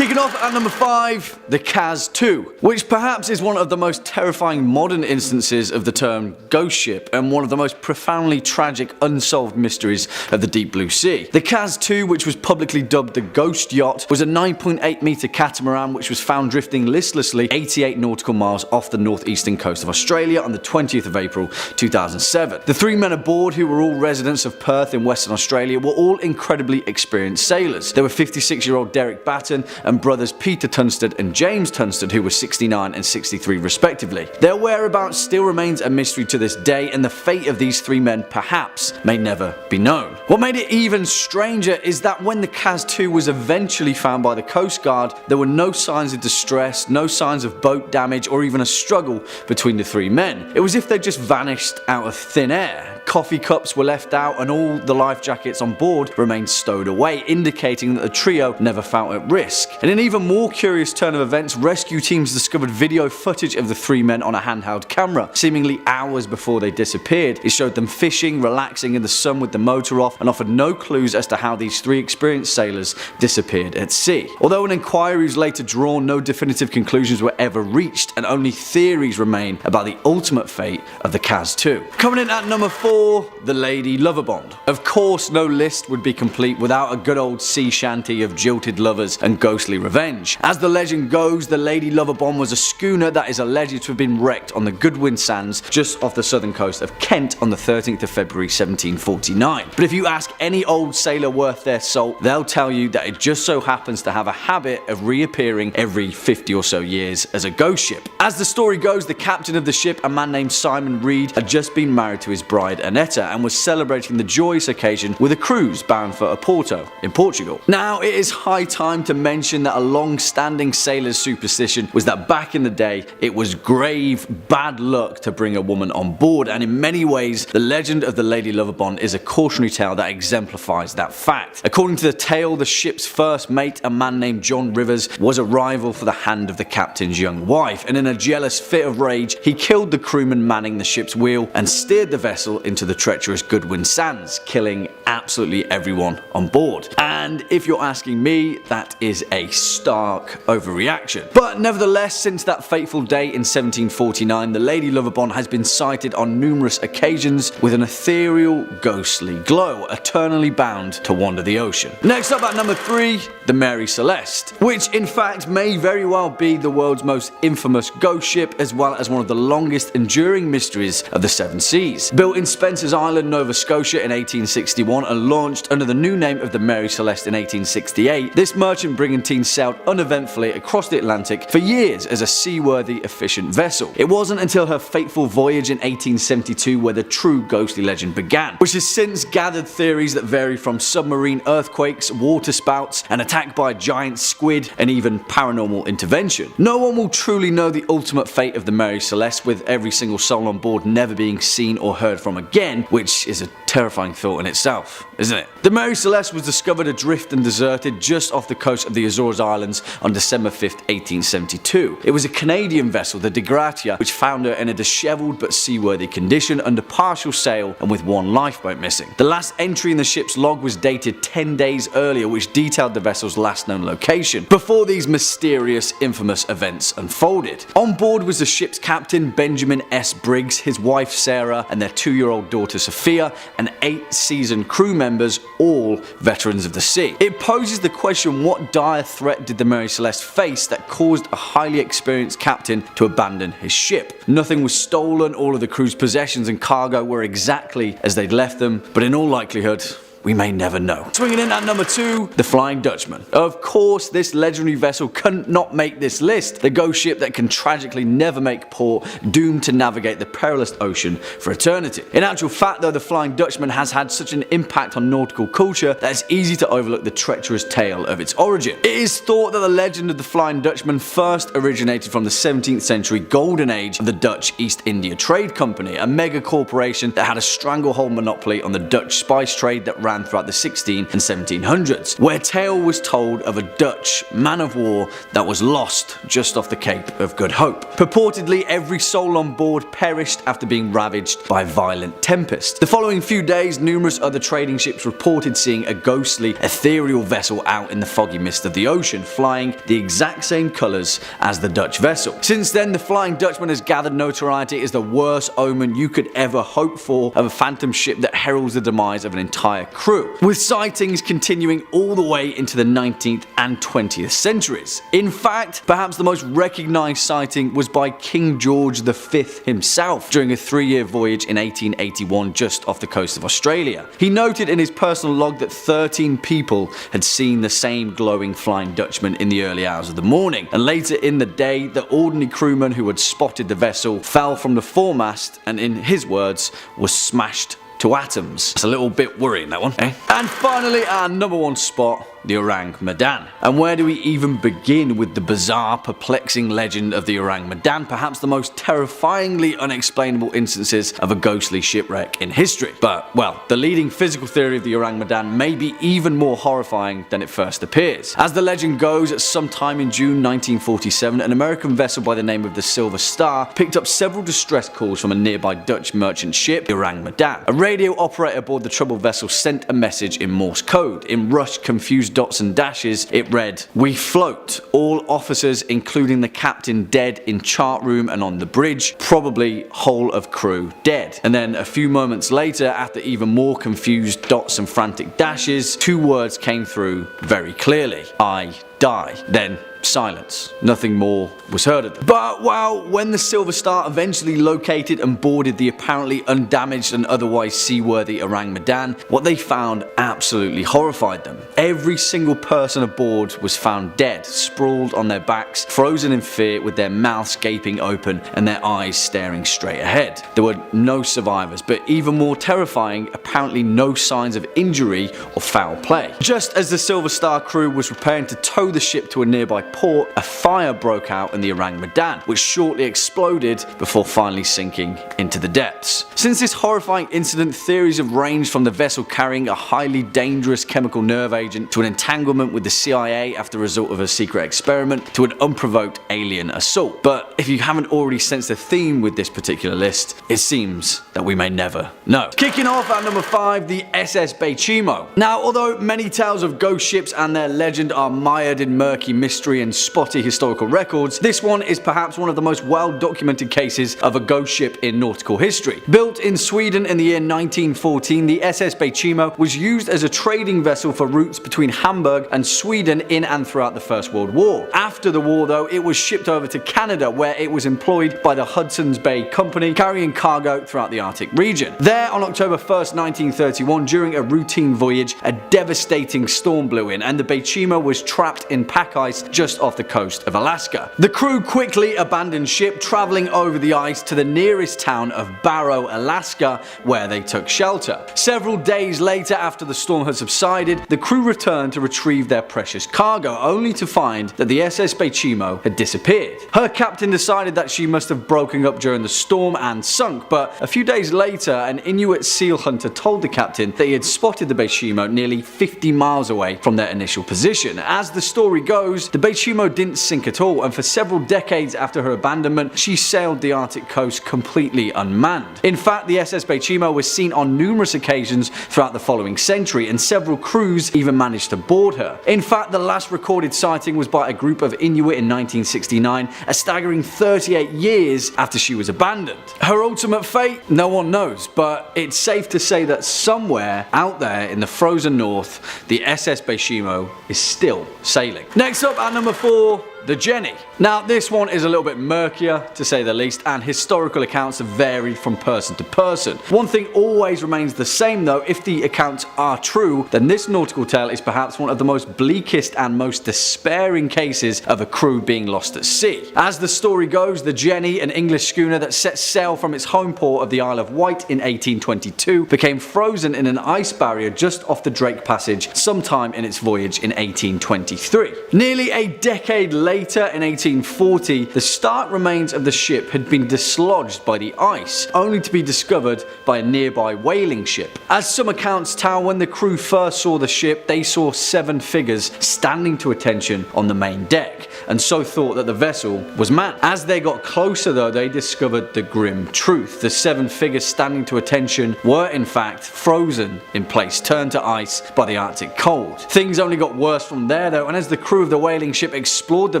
Kicking off at number 5, the Kaz-2, which perhaps is one of the most terrifying modern instances of the term ghost ship and one of the most profoundly tragic unsolved mysteries of the deep blue sea. The Kaz-2, which was publicly dubbed the Ghost Yacht, was a 9.8 meter catamaran which was found drifting listlessly 88 nautical miles off the northeastern coast of Australia on the 20th of April 2007. The 3 men aboard, who were all residents of Perth in Western Australia, were all incredibly experienced sailors. They were 56-year-old Derek Batten and brothers Peter Tunstall and James Tunstall, who were 69 and 63 respectively. Their whereabouts still remains a mystery to this day, and the fate of these 3 men perhaps may never be known. What made it even stranger is that when the Kaz-2 was eventually found by the Coast Guard, there were no signs of distress, no signs of boat damage, or even a struggle between the 3 men. It was as if they just vanished out of thin air. Coffee cups were left out and all the life jackets on board remained stowed away, indicating that the trio never felt at risk. In an even more curious turn of events, rescue teams discovered video footage of the 3 men on a handheld camera, seemingly hours before they disappeared. It showed them fishing, relaxing in the sun with the motor off, and offered no clues as to how these 3 experienced sailors disappeared at sea. Although an inquiry was later drawn, no definitive conclusions were ever reached, and only theories remain about the ultimate fate of the Kaz-2. Coming in at number 4, the Lady Lovibond. Of course, no list would be complete without a good old sea shanty of jilted lovers and ghostly revenge. As the legend goes, the Lady Lovibond was a schooner that is alleged to have been wrecked on the Goodwin Sands just off the southern coast of Kent on the 13th of February 1749. But if you ask any old sailor worth their salt, they'll tell you that it just so happens to have a habit of reappearing every 50 or so years as a ghost ship. As the story goes, the captain of the ship, a man named Simon Reed, had just been married to his bride Annetta and was celebrating the joyous occasion with a cruise bound for Oporto in Portugal. Now, it is high time to mention that a long-standing sailor's superstition was that back in the day it was grave bad luck to bring a woman on board, and in many ways the legend of the Lady Lovibond is a cautionary tale that exemplifies that fact. According to the tale, the ship's first mate, a man named John Rivers, was a rival for the hand of the captain's young wife, and in a jealous fit of rage he killed the crewman manning the ship's wheel and steered the vessel into the treacherous Goodwin Sands, killing absolutely everyone on board. And if you're asking me, that is a stark overreaction. But nevertheless, since that fateful day in 1749, the Lady Lovibond has been sighted on numerous occasions with an ethereal, ghostly glow, eternally bound to wander the ocean. Next up at number 3, the Mary Celeste, which in fact may very well be the world's most infamous ghost ship, as well as one of the longest enduring mysteries of the 7 seas. Built in Spencer's Island, Nova Scotia in 1861 and launched under the new name of the Mary Celeste in 1868, this merchant brigantine sailed uneventfully across the Atlantic for years as a seaworthy, efficient vessel. It wasn't until her fateful voyage in 1872 where the true ghostly legend began, which has since gathered theories that vary from submarine earthquakes, water spouts, an attack by a giant squid, and even paranormal intervention. No one will truly know the ultimate fate of the Mary Celeste, with every single soul on board never being seen or heard from again, which is a terrifying thought in itself, isn't it? The Mary Celeste was discovered adrift and deserted just off the coast of the Azores Islands on December 5th, 1872. It was a Canadian vessel, the De Gratia, which found her in a disheveled but seaworthy condition under partial sail and with 1 lifeboat missing. The last entry in the ship's log was dated 10 days earlier, which detailed the vessel's last known location, before these mysterious, infamous events unfolded. On board was the ship's captain, Benjamin S. Briggs, his wife Sarah, and their 2-year-old daughter Sophia, and 8 seasoned crew members, all veterans of the sea. It poses the question, what dire threat did the Mary Celeste face that caused a highly experienced captain to abandon his ship? Nothing was stolen, all of the crew's possessions and cargo were exactly as they'd left them, but in all likelihood, we may never know. Swinging in at number 2, the Flying Dutchman. Of course, this legendary vessel couldn't not make this list. The ghost ship that can tragically never make port, doomed to navigate the perilous ocean for eternity. In actual fact though, the Flying Dutchman has had such an impact on nautical culture that it's easy to overlook the treacherous tale of its origin. It is thought that the legend of the Flying Dutchman first originated from the 17th century golden age of the Dutch East India Trade Company, a mega corporation that had a stranglehold monopoly on the Dutch spice trade that ran ran throughout the 16 and 1700s, where tale was told of a Dutch man of war that was lost just off the Cape of Good Hope. Purportedly, every soul on board perished after being ravaged by a violent tempest. The following few days, numerous other trading ships reported seeing a ghostly, ethereal vessel out in the foggy mist of the ocean, flying the exact same colours as the Dutch vessel. Since then, the Flying Dutchman has gathered notoriety as the worst omen you could ever hope for of a phantom ship that heralds the demise of an entire crew, with sightings continuing all the way into the 19th and 20th centuries. In fact, perhaps the most recognised sighting was by King George V himself during a 3-year voyage in 1881 just off the coast of Australia. He noted in his personal log that 13 people had seen the same glowing Flying Dutchman in the early hours of the morning, and later in the day, the ordinary crewman who had spotted the vessel fell from the foremast and, in his words, was smashed to atoms. It's a little bit worrying, that one, eh? And finally, our number one spot, the Ourang Medan. And where do we even begin with the bizarre, perplexing legend of the Ourang Medan, perhaps the most terrifyingly unexplainable instances of a ghostly shipwreck in history? But, well, the leading physical theory of the Ourang Medan may be even more horrifying than it first appears. As the legend goes, at some time in June 1947, an American vessel by the name of the Silver Star picked up several distress calls from a nearby Dutch merchant ship, the Ourang Medan. A radio operator aboard the troubled vessel sent a message in Morse code. In rushed, confused dots and dashes, it read, "We float. All officers, including the captain, dead in chart room and on the bridge. Probably whole of crew dead." And then a few moments later, after even more confused dots and frantic dashes, 2 words came through very clearly. "I die." Then silence. Nothing more was heard of them. But well, when the Silver Star eventually located and boarded the apparently undamaged and otherwise seaworthy Ourang Medan, what they found absolutely horrified them. Every single person aboard was found dead, sprawled on their backs, frozen in fear, with their mouths gaping open and their eyes staring straight ahead. There were no survivors, but even more terrifying, apparently no signs of injury or foul play. Just as the Silver Star crew was preparing to tow the ship to a nearby port, a fire broke out in the Ourang Medan, which shortly exploded before finally sinking into the depths. Since this horrifying incident, theories have ranged from the vessel carrying a highly dangerous chemical nerve agent to an entanglement with the CIA after the result of a secret experiment to an unprovoked alien assault. But if you haven't already sensed a theme with this particular list, it seems that we may never know. Kicking off at number 5, the SS Baychimo. Now, although many tales of ghost ships and their legend are mired in murky mystery and spotty historical records, this one is perhaps one of the most well-documented cases of a ghost ship in nautical history. Built in Sweden in the year 1914, the SS Baychimo was used as a trading vessel for routes between Hamburg and Sweden in and throughout the First World War. After the war, though, it was shipped over to Canada, where it was employed by the Hudson's Bay Company, carrying cargo throughout the Arctic region. There, on October 1st, 1931, during a routine voyage, a devastating storm blew in, and the Baychimo was trapped in pack ice just off the coast of Alaska. The crew quickly abandoned ship, traveling over the ice to the nearest town of Barrow, Alaska, where they took shelter. Several days later, after the storm had subsided, the crew returned to retrieve their precious cargo, only to find that the SS Baychimo had disappeared. Her captain decided that she must have broken up during the storm and sunk, but a few days later, an Inuit seal hunter told the captain that he had spotted the Baychimo nearly 50 miles away from their initial position. As the story goes, the Baychimo didn't sink at all, and for several decades after her abandonment, she sailed the Arctic coast completely unmanned. In fact, the SS Baychimo was seen on numerous occasions throughout the following century, and several crews even managed to board her. In fact, the last recorded sighting was by a group of Inuit in 1969, a staggering 38 years after she was abandoned. Her ultimate fate? No one knows, but it's safe to say that somewhere out there in the frozen north, the SS Baychimo is still sailing. Next up at number 4, the Jenny. Now, this one is a little bit murkier, to say the least, and historical accounts have varied from person to person. One thing always remains the same though: if the accounts are true, then this nautical tale is perhaps one of the most bleakest and most despairing cases of a crew being lost at sea. As the story goes, the Jenny, an English schooner that set sail from its home port of the Isle of Wight in 1822, became frozen in an ice barrier just off the Drake Passage sometime in its voyage in 1823. Nearly a decade later, later, in 1840, the stark remains of the ship had been dislodged by the ice, only to be discovered by a nearby whaling ship. As some accounts tell, when the crew first saw the ship, they saw 7 figures standing to attention on the main deck, and so thought that the vessel was manned. As they got closer though, they discovered the grim truth. The 7 figures standing to attention were in fact frozen in place, turned to ice by the Arctic cold. Things only got worse from there though, and as the crew of the whaling ship explored the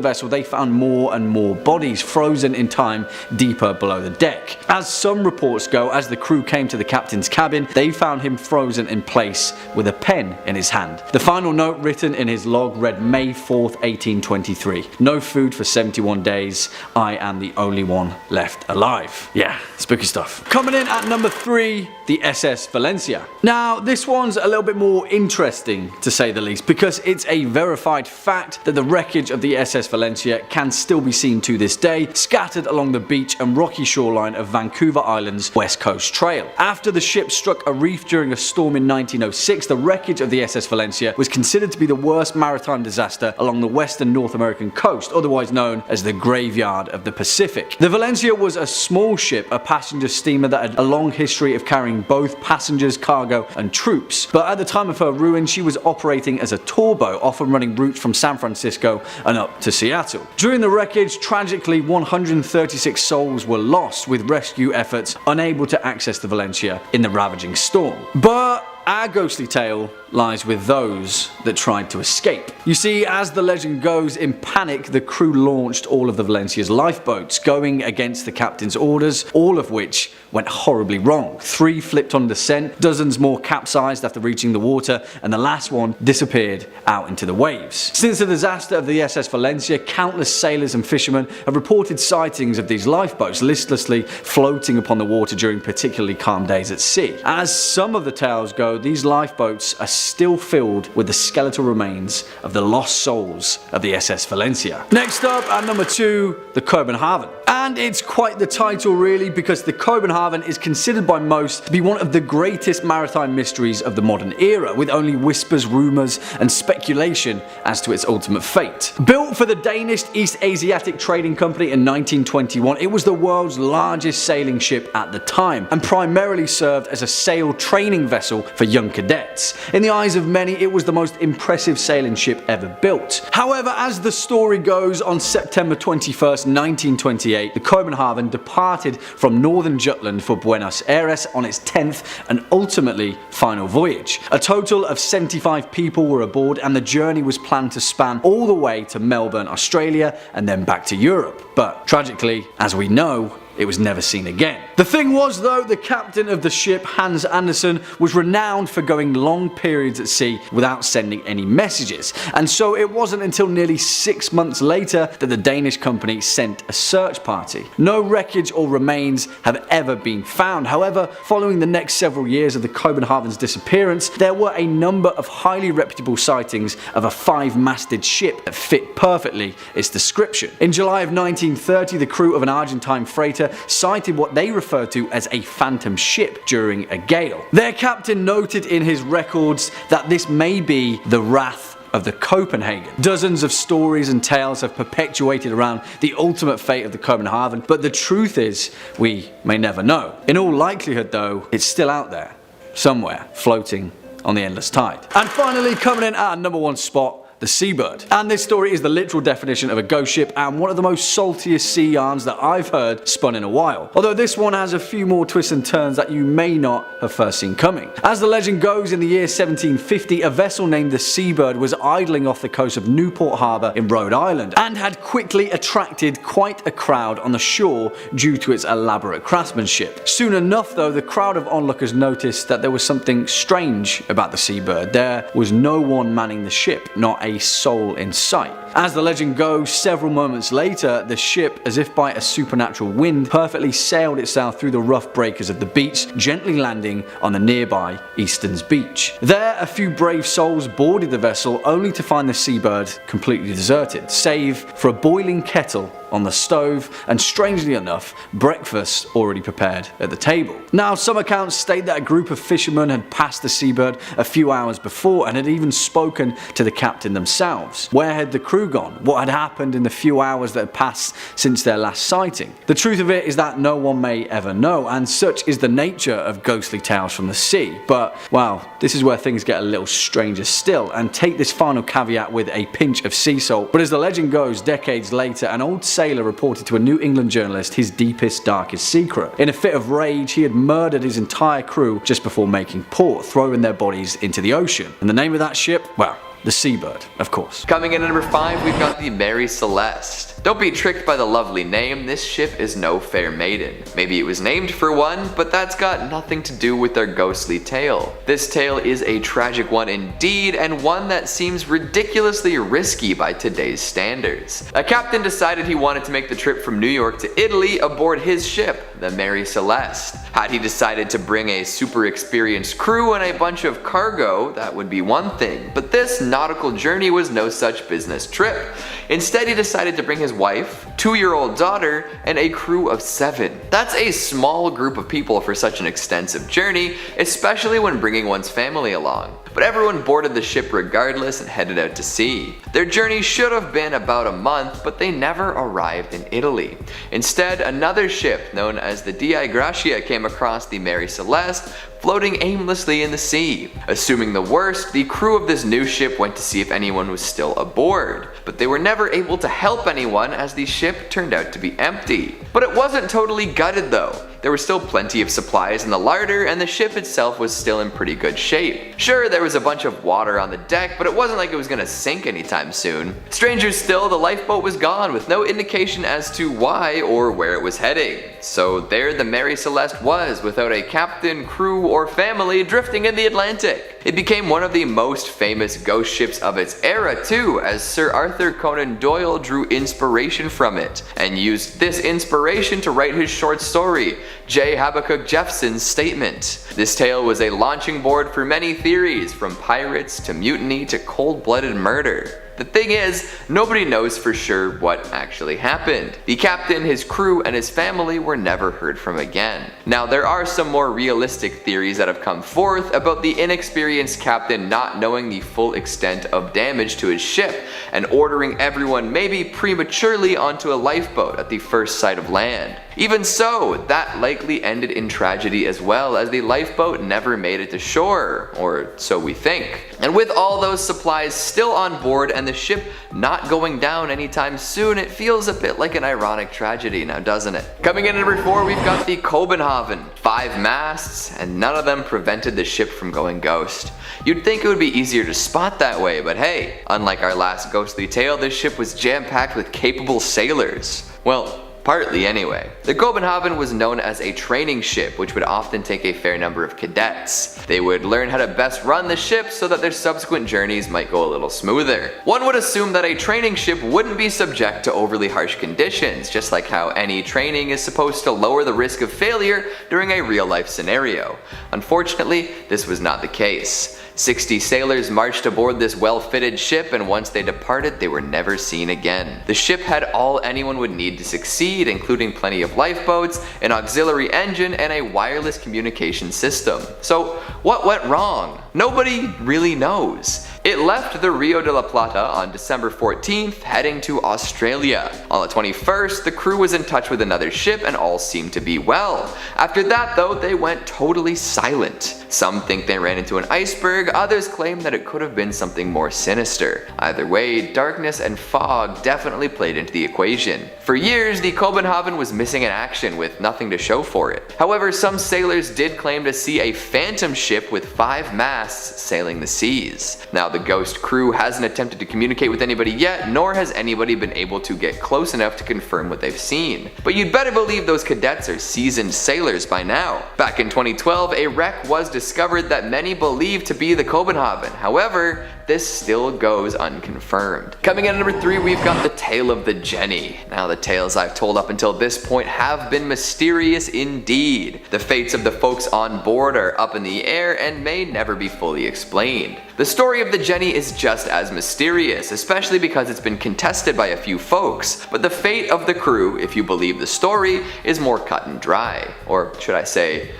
vessel, they found more and more bodies frozen in time deeper below the deck. As some reports go, as the crew came to the captain's cabin, they found him frozen in place with a pen in his hand. The final note written in his log read, May 4th, 1823. No food for 71 days. I am the only one left alive. Yeah, spooky stuff. Coming in at number 3, the SS Valencia. Now, this one's a little bit more interesting to say the least, because it's a verified fact that the wreckage of the SS Valencia can still be seen to this day, scattered along the beach and rocky shoreline of Vancouver Island's West Coast Trail. After the ship struck a reef during a storm in 1906, the wreckage of the SS Valencia was considered to be the worst maritime disaster along the western North American coast, otherwise known as the Graveyard of the Pacific. The Valencia was a small ship, a passenger steamer that had a long history of carrying both passengers, cargo and troops, but at the time of her ruin she was operating as a tour boat, often running routes from San Francisco and up to Seattle. During the wreckage, tragically 136 souls were lost, with rescue efforts unable to access the Valencia in the ravaging storm. But our ghostly tale lies with those that tried to escape. You see, as the legend goes, in panic the crew launched all of the Valencia's lifeboats, going against the captain's orders, all of which went horribly wrong. 3 flipped on descent, dozens more capsized after reaching the water, and the last one disappeared out into the waves. Since the disaster of the SS Valencia, countless sailors and fishermen have reported sightings of these lifeboats listlessly floating upon the water during particularly calm days at sea. As some of the tales go, these lifeboats are still filled with the skeletal remains of the lost souls of the SS Valencia. Next up, at number 2, the Kobenhaven. And it's quite the title really, because the Kobenhaven is considered by most to be one of the greatest maritime mysteries of the modern era, with only whispers, rumours and speculation as to its ultimate fate. Built for the Danish East Asiatic Trading Company in 1921, it was the world's largest sailing ship at the time, and primarily served as a sail training vessel for young cadets. In the eyes of many, it was the most impressive sailing ship ever built. However, as the story goes, on September 21st, 1928, the Kobenhaven departed from northern Jutland for Buenos Aires on its 10th and ultimately final voyage. A total of 75 people were aboard, and the journey was planned to span all the way to Melbourne, Australia, and then back to Europe. But tragically, as we know, it was never seen again. The thing was though, the captain of the ship, Hans Andersen, was renowned for going long periods at sea without sending any messages, and so it wasn't until nearly 6 months later that the Danish company sent a search party. No wreckage or remains have ever been found. However, following the next several years of the Kobenhaven's disappearance, there were a number of highly reputable sightings of a 5-masted ship that fit perfectly its description. In July of 1930, the crew of an Argentine freighter cited what they referred to as a phantom ship during a gale. Their captain noted in his records that this may be the Wrath of the Kopenhagen. Dozens of stories and tales have perpetuated around the ultimate fate of the Kobenhaven, but the truth is, we may never know. In all likelihood though, it's still out there, somewhere, floating on the endless tide. And finally, coming in at our number 1 spot, the Seabird. And this story is the literal definition of a ghost ship, and one of the most saltiest sea yarns that I've heard spun in a while. Although this one has a few more twists and turns that you may not have first seen coming. As the legend goes, in the year 1750, a vessel named the Seabird was idling off the coast of Newport Harbour in Rhode Island, and had quickly attracted quite a crowd on the shore due to its elaborate craftsmanship. Soon enough though, the crowd of onlookers noticed that there was something strange about the Seabird. There was no one manning the ship, not a soul in sight. As the legend goes, several moments later, the ship, as if by a supernatural wind, perfectly sailed itself through the rough breakers of the beach, gently landing on the nearby Easton's beach. There, a few brave souls boarded the vessel, only to find the Seabird completely deserted, save for a boiling kettle on the stove, and strangely enough, breakfast already prepared at the table. Now, some accounts state that a group of fishermen had passed the Seabird a few hours before and had even spoken to the captain themselves. Where had the crew gone? What had happened in the few hours that had passed since their last sighting? The truth of it is that no one may ever know, and such is the nature of ghostly tales from the sea. But, well, this is where things get a little stranger still, and take this final caveat with a pinch of sea salt. But as the legend goes, decades later, an old sailor reported to a New England journalist his deepest, darkest secret. In a fit of rage, he had murdered his entire crew just before making port, throwing their bodies into the ocean. And the name of that ship? Well, the Seabird, of course. Coming in at number 5, we've got the Mary Celeste. Don't be tricked by the lovely name, this ship is no fair maiden. Maybe it was named for one, but that's got nothing to do with their ghostly tale. This tale is a tragic one indeed, and one that seems ridiculously risky by today's standards. A captain decided he wanted to make the trip from New York to Italy aboard his ship, the Mary Celeste. Had he decided to bring a super experienced crew and a bunch of cargo, that would be one thing, but this nautical journey was no such business trip. Instead, he decided to bring his wife, 2-year-old daughter, and a crew of 7. That's a small group of people for such an extensive journey, especially when bringing one's family along. But everyone boarded the ship regardless and headed out to sea. Their journey should have been about a month, but they never arrived in Italy. Instead, another ship known as the Dei Gratia came across the Mary Celeste, floating aimlessly in the sea. Assuming the worst, the crew of this new ship went to see if anyone was still aboard, but they were never able to help anyone as the ship turned out to be empty. But it wasn't totally gutted though. There were still plenty of supplies in the larder, and the ship itself was still in pretty good shape. Sure, there was a bunch of water on the deck, but it wasn't like it was gonna sink anytime soon. Stranger still, the lifeboat was gone with no indication as to why or where it was heading. So there the Mary Celeste was, without a captain, crew, or family, drifting in the Atlantic. It became one of the most famous ghost ships of its era too, as Sir Arthur Conan Doyle drew inspiration from it, and used this inspiration to write his short story, J. Habakkuk Jeffson's Statement. This tale was a launching board for many theories, from pirates to mutiny to cold-blooded murder. The thing is, nobody knows for sure what actually happened. The captain, his crew, and his family were never heard from again. Now, there are some more realistic theories that have come forth about the inexperienced captain not knowing the full extent of damage to his ship and ordering everyone maybe prematurely onto a lifeboat at the first sight of land. Even so, that likely ended in tragedy as well, as the lifeboat never made it to shore, or so we think. And with all those supplies still on board and the ship not going down anytime soon, it feels a bit like an ironic tragedy now, doesn't it? Coming in at number 4, we've got the Kobenhaven. 5 masts, and none of them prevented the ship from going ghost. You'd think it would be easier to spot that way, but hey, unlike our last ghostly tale, this ship was jam-packed with capable sailors. Well, partly anyway. The Kobenhaven was known as a training ship, which would often take a fair number of cadets. They would learn how to best run the ship so that their subsequent journeys might go a little smoother. One would assume that a training ship wouldn't be subject to overly harsh conditions, just like how any training is supposed to lower the risk of failure during a real-life scenario. Unfortunately, this was not the case. 60 sailors marched aboard this well-fitted ship, and once they departed, they were never seen again. The ship had all anyone would need to succeed, including plenty of lifeboats, an auxiliary engine, and a wireless communication system. So, what went wrong? Nobody really knows. It left the Rio de la Plata on December 14th, heading to Australia. On the 21st, the crew was in touch with another ship and all seemed to be well. After that though, they went totally silent. Some think they ran into an iceberg, others claim that it could have been something more sinister. Either way, darkness and fog definitely played into the equation. For years, the Kobenhaven was missing in action with nothing to show for it. However, some sailors did claim to see a phantom ship with 5 masts sailing the seas. Now, the ghost crew hasn't attempted to communicate with anybody yet, nor has anybody been able to get close enough to confirm what they've seen. But you'd better believe those cadets are seasoned sailors by now. Back in 2012, a wreck was discovered that many believe to be the Kobenhaven. However, this still goes unconfirmed. Coming in at number 3, we've got the tale of the Jenny. Now, the tales I've told up until this point have been mysterious indeed. The fates of the folks on board are up in the air and may never be fully explained. The story of the Jenny is just as mysterious, especially because it's been contested by a few folks, but the fate of the crew, if you believe the story, is more cut and dry, or should I say,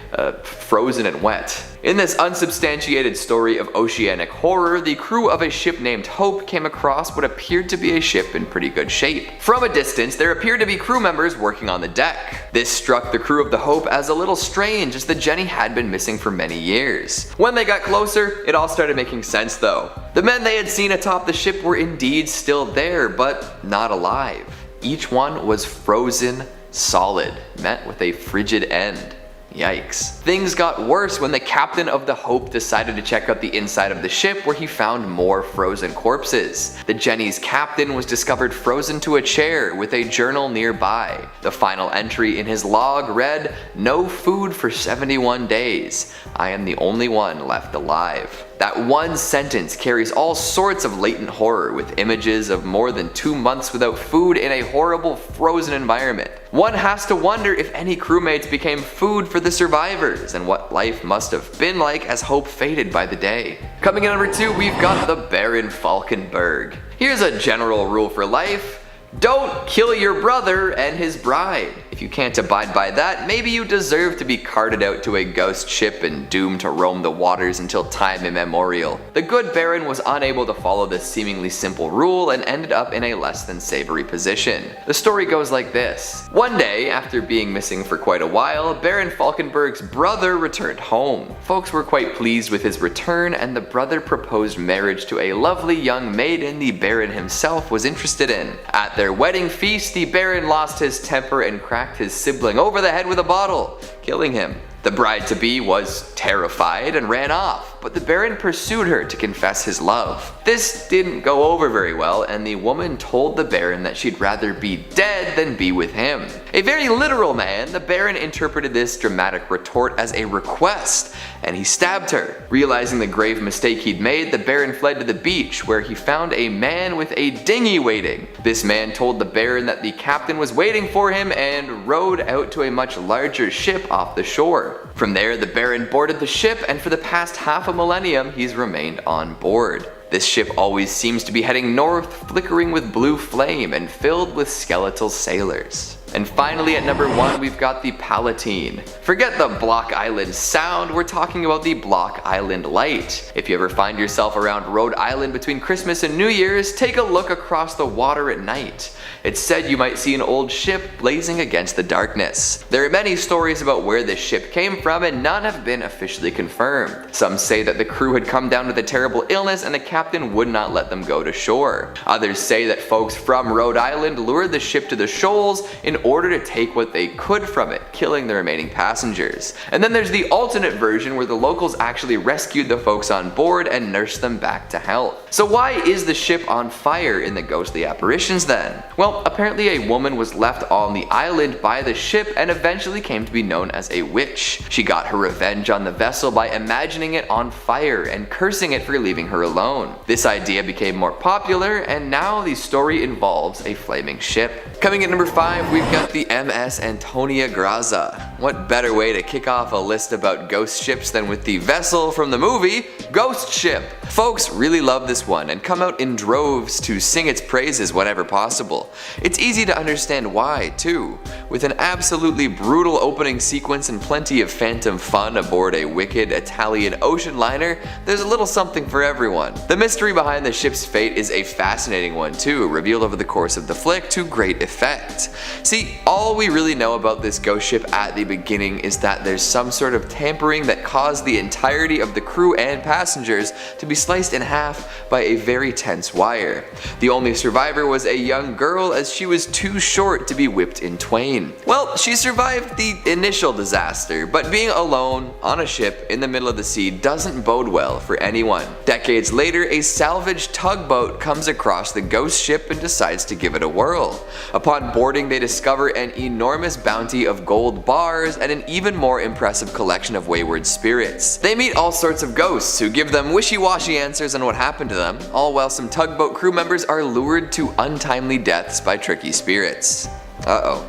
frozen and wet. In this unsubstantiated story of oceanic horror, the crew of a ship named Hope came across what appeared to be a ship in pretty good shape. From a distance, there appeared to be crew members working on the deck. This struck the crew of the Hope as a little strange, as the Jenny had been missing for many years. When they got closer, it all started making sense though. The men they had seen atop the ship were indeed still there, but not alive. Each one was frozen solid, met with a frigid end. Yikes. Things got worse when the captain of the Hope decided to check out the inside of the ship, where he found more frozen corpses. The Jenny's captain was discovered frozen to a chair with a journal nearby. The final entry in his log read, "No food for 71 days. I am the only one left alive." That one sentence carries all sorts of latent horror, with images of more than 2 months without food in a horrible frozen environment. One has to wonder if any crewmates became food for the survivors, and what life must have been like as Hope faded by the day. Coming in number 2, we've got the Baron Falkenberg. Here's a general rule for life. Don't kill your brother and his bride. If you can't abide by that, maybe you deserve to be carted out to a ghost ship and doomed to roam the waters until time immemorial. The good Baron was unable to follow this seemingly simple rule and ended up in a less than savory position. The story goes like this. One day, after being missing for quite a while, Baron Falkenberg's brother returned home. Folks were quite pleased with his return, and the brother proposed marriage to a lovely young maiden the Baron himself was interested in. At their wedding feast, the Baron lost his temper and cracked his sibling over the head with a bottle, killing him. The bride-to-be was terrified and ran off, but the Baron pursued her to confess his love. This didn't go over very well, and the woman told the Baron that she'd rather be dead than be with him. A very literal man, the Baron interpreted this dramatic retort as a request, and he stabbed her. Realizing the grave mistake he'd made, the Baron fled to the beach, where he found a man with a dinghy waiting. This man told the Baron that the captain was waiting for him and rowed out to a much larger ship off the shore. From there, the Baron boarded the ship, and for the past half a millennium, he's remained on board. This ship always seems to be heading north, flickering with blue flame and filled with skeletal sailors. And finally, at number 1, we've got the Palatine. Forget the Block Island sound, we're talking about the Block Island light. If you ever find yourself around Rhode Island between Christmas and New Year's, take a look across the water at night. It's said you might see an old ship blazing against the darkness. There are many stories about where this ship came from, and none have been officially confirmed. Some say that the crew had come down with a terrible illness and the captain would not let them go to shore. Others say that folks from Rhode Island lured the ship to the shoals in order to take what they could from it, killing the remaining passengers. And then there's the alternate version where the locals actually rescued the folks on board and nursed them back to health. So why is the ship on fire in the ghostly apparitions then? Well, apparently a woman was left on the island by the ship and eventually came to be known as a witch. She got her revenge on the vessel by imagining it on fire and cursing it for leaving her alone. This idea became more popular, and now the story involves a flaming ship. Coming in number 5, we've got the MS Antonia Graza. What better way to kick off a list about ghost ships than with the vessel from the movie Ghost Ship. Folks really love this one and come out in droves to sing its praises whenever possible. It's easy to understand why, too. With an absolutely brutal opening sequence and plenty of phantom fun aboard a wicked Italian ocean liner, there's a little something for everyone. The mystery behind the ship's fate is a fascinating one too, revealed over the course of the flick to great effect. See, all we really know about this ghost ship at the beginning is that there's some sort of tampering that caused the entirety of the crew and passengers to be sliced in half by a very tense wire. The only survivor was a young girl, as she was too short to be whipped in twain. Well, she survived the initial disaster, but being alone on a ship in the middle of the sea doesn't bode well for anyone. Decades later, a salvaged tugboat comes across the ghost ship and decides to give it a whirl. Upon boarding, they discover an enormous bounty of gold bars and an even more impressive collection of wayward spirits. They meet all sorts of ghosts who give them wishy-washy answers on what happened to them, all while some tugboat crew members are lured to untimely deaths by tricky spirits.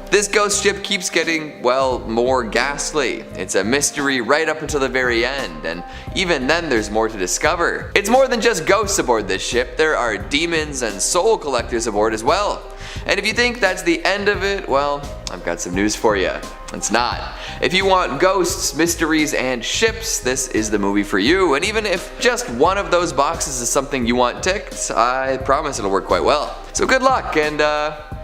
This ghost ship keeps getting, well, more ghastly. It's a mystery right up until the very end, and even then there's more to discover. It's more than just ghosts aboard this ship, there are demons and soul collectors aboard as well. And if you think that's the end of it, well, I've got some news for you. It's not. If you want ghosts, mysteries, and ships, this is the movie for you. And even if just one of those boxes is something you want ticked, I promise it'll work quite well. So good luck, and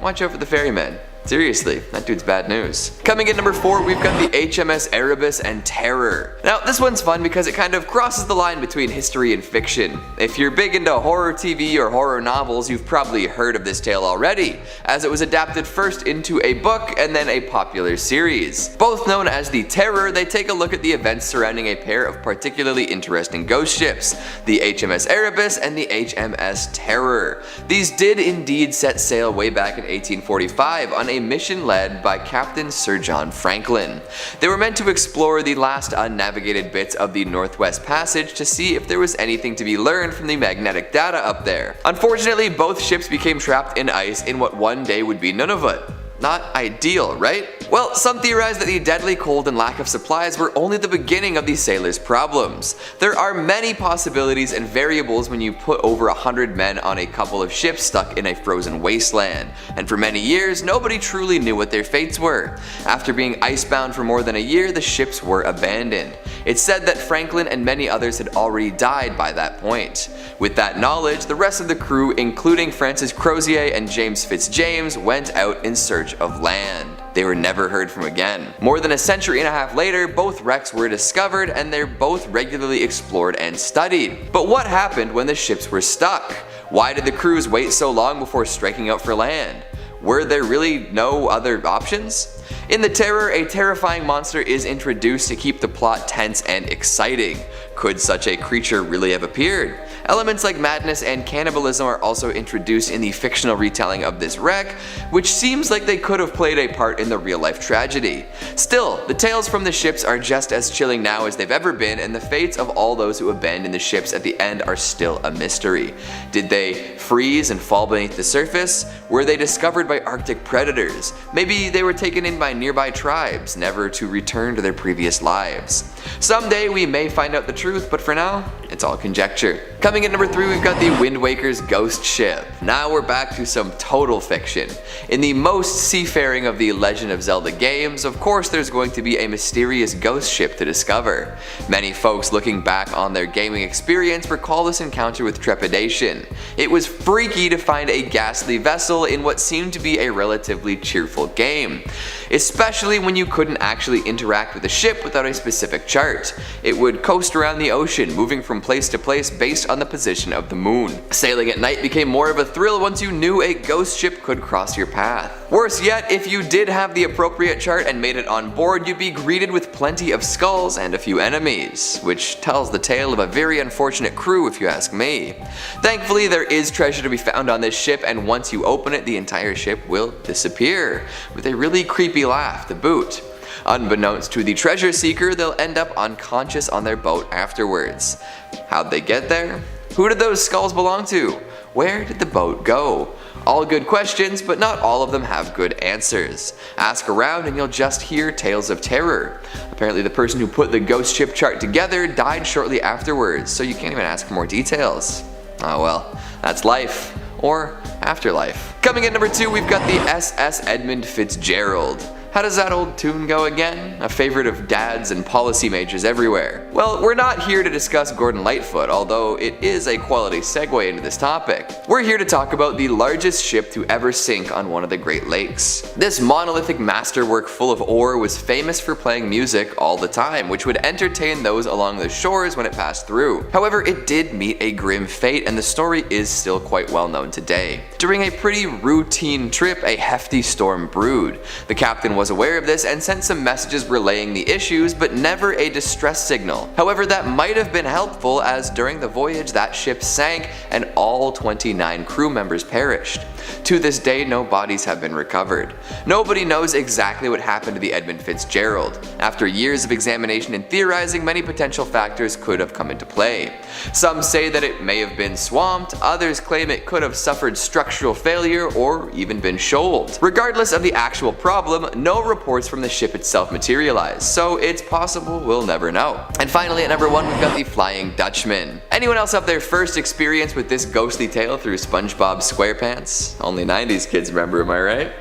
watch out for the ferryman. Seriously, that dude's bad news. Coming in number 4, we've got the HMS Erebus And Terror. Now, this one's fun because it kind of crosses the line between history and fiction. If you're big into horror TV or horror novels, you've probably heard of this tale already, as it was adapted first into a book and then a popular series. Both known as the Terror, they take a look at the events surrounding a pair of particularly interesting ghost ships, the HMS Erebus and the HMS Terror. These did indeed set sail way back in 1845 on a mission led by Captain Sir John Franklin. They were meant to explore the last unnavigated bits of the Northwest Passage to see if there was anything to be learned from the magnetic data up there. Unfortunately, both ships became trapped in ice in what one day would be Nunavut. Not ideal, right? Well, some theorize that the deadly cold and lack of supplies were only the beginning of these sailors' problems. There are many possibilities and variables when you put over 100 men on a couple of ships stuck in a frozen wasteland, and for many years, nobody truly knew what their fates were. After being icebound for more than a year, the ships were abandoned. It's said that Franklin and many others had already died by that point. With that knowledge, the rest of the crew, including Francis Crozier and James Fitzjames, went out in search of land. They were never heard from again. More than a century and a half later, both wrecks were discovered and they're both regularly explored and studied. But what happened when the ships were stuck? Why did the crews wait so long before striking out for land? Were there really no other options? In The Terror, a terrifying monster is introduced to keep the plot tense and exciting. Could such a creature really have appeared? Elements like madness and cannibalism are also introduced in the fictional retelling of this wreck, which seems like they could have played a part in the real-life tragedy. Still, the tales from the ships are just as chilling now as they've ever been, and the fates of all those who abandoned the ships at the end are still a mystery. Did they freeze and fall beneath the surface? Were they discovered by Arctic predators? Maybe they were taken in by nearby tribes, never to return to their previous lives. Someday we may find out the truth, but for now, it's all conjecture. Coming in number 3, we've got the Wind Waker's ghost ship. Now we're back to some total fiction. In the most seafaring of the Legend of Zelda games, of course there's going to be a mysterious ghost ship to discover. Many folks looking back on their gaming experience recall this encounter with trepidation. It was freaky to find a ghastly vessel in what seemed to be a relatively cheerful game, especially when you couldn't actually interact with the ship without a specific chart. It would coast around the ocean, moving from place to place based on the position of the moon. Sailing at night became more of a thrill once you knew a ghost ship could cross your path. Worse yet, if you did have the appropriate chart and made it on board, you'd be greeted with plenty of skulls and a few enemies, which tells the tale of a very unfortunate crew if you ask me. Thankfully, there is treasure to be found on this ship, and once you open it, the entire ship will disappear, with a really creepy laugh to boot. Unbeknownst to the treasure seeker, they'll end up unconscious on their boat afterwards. How'd they get there? Who did those skulls belong to? Where did the boat go? All good questions, but not all of them have good answers. Ask around and you'll just hear tales of terror. Apparently the person who put the ghost ship chart together died shortly afterwards, so you can't even ask for more details. Oh well, that's life. Or afterlife. Coming in number 2, we've got the SS Edmund Fitzgerald. How does that old tune go again? A favorite of dads and policy majors everywhere. Well, we're not here to discuss Gordon Lightfoot, although it is a quality segue into this topic. We're here to talk about the largest ship to ever sink on one of the Great Lakes. This monolithic masterwork full of ore was famous for playing music all the time, which would entertain those along the shores when it passed through. However, it did meet a grim fate, and the story is still quite well known today. During a pretty routine trip, a hefty storm brewed. The captain was aware of this and sent some messages relaying the issues, but never a distress signal. However, that might have been helpful, as during the voyage that ship sank and all 29 crew members perished. To this day, no bodies have been recovered. Nobody knows exactly what happened to the Edmund Fitzgerald. After years of examination and theorizing, many potential factors could have come into play. Some say that it may have been swamped, others claim it could have suffered structural failure or even been shoaled. Regardless of the actual problem, no reports from the ship itself materialized, so it's possible we'll never know. And finally, at number 1, we've got the Flying Dutchman. Anyone else have their first experience with this ghostly tale through SpongeBob SquarePants? Only 90s kids remember, am I right?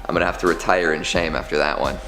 I'm gonna have to retire in shame after that one.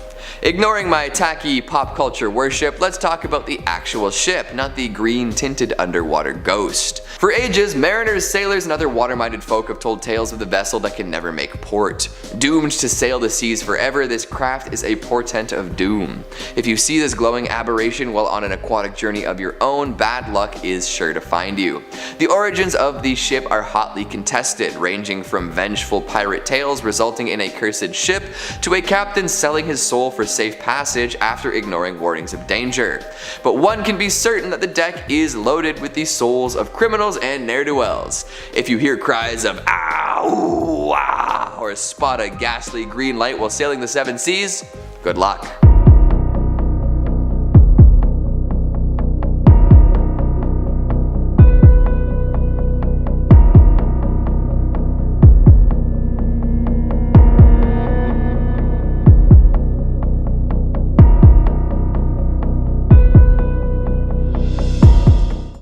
Ignoring my tacky pop culture worship, let's talk about the actual ship, not the green tinted underwater ghost. For ages, mariners, sailors, and other water-minded folk have told tales of the vessel that can never make port. Doomed to sail the seas forever, this craft is a portent of doom. If you see this glowing aberration while on an aquatic journey of your own, bad luck is sure to find you. The origins of the ship are hotly contested, ranging from vengeful pirate tales resulting in a cursed ship to a captain selling his soul for safe passage after ignoring warnings of danger. But one can be certain that the deck is loaded with the souls of criminals and ne'er-do-wells. If you hear cries of "ah, ooh, ah," or spot a ghastly green light while sailing the seven seas, good luck.